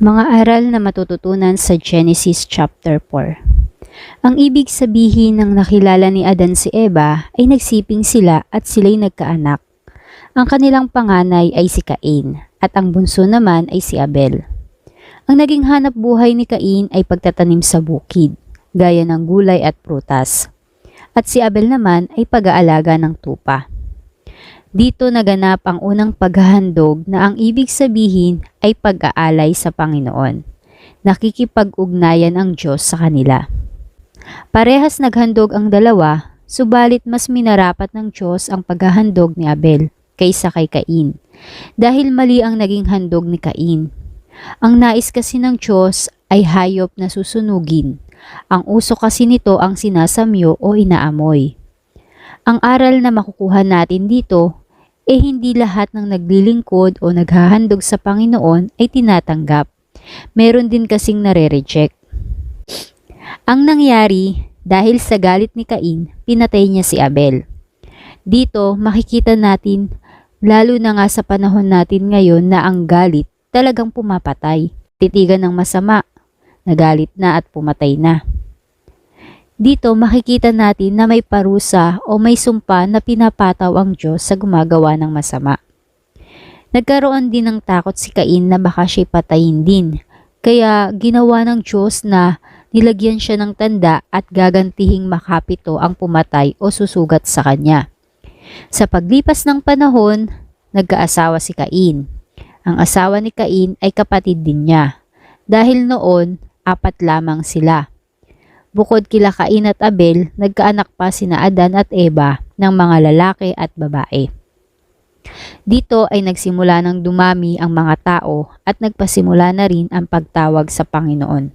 Mga aral na matututunan sa Genesis chapter 4. Ang ibig sabihin ng nakilala ni Adan si Eva ay nagsiping sila at sila'y nagkaanak. Ang kanilang panganay ay si Cain at ang bunso naman ay si Abel. Ang naging hanap buhay ni Cain ay pagtatanim sa bukid, gaya ng gulay at prutas. At si Abel naman ay pag-aalaga ng tupa. Dito naganap ang unang paghahandog na ang ibig sabihin ay pag-aalay sa Panginoon. Nakikipag-ugnayan ang Diyos sa kanila. Parehas naghandog ang dalawa, subalit mas minarapat ng Diyos ang paghahandog ni Abel kaysa kay Cain, dahil mali ang naging handog ni Cain. Ang nais kasi ng Diyos ay hayop na susunugin. Ang uso kasi nito ang sinasamyo o inaamoy. Ang aral na makukuha natin dito, hindi lahat ng naglilingkod o naghahandog sa Panginoon ay tinatanggap. Meron din kasing nare-reject. Ang nangyari, dahil sa galit ni Cain, pinatay niya si Abel. Dito makikita natin, lalo na nga sa panahon natin ngayon na ang galit talagang pumapatay. Titigan ng masama, nagalit na at pumatay na. Dito makikita natin na may parusa o may sumpa na pinapataw ang Diyos sa gumagawa ng masama. Nagkaroon din ng takot si Cain na baka siya'y patayin din. Kaya ginawa ng Diyos na nilagyan siya ng tanda at gagantihing makapito ang pumatay o susugat sa kanya. Sa paglipas ng panahon, nagkaasawa si Cain. Ang asawa ni Cain ay kapatid din niya. Dahil noon, 4 lamang sila. Bukod kila Cain at Abel, nagkaanak pa sina Adan at Eva ng mga lalaki at babae. Dito ay nagsimula ng dumami ang mga tao at nagpasimula na rin ang pagtawag sa Panginoon.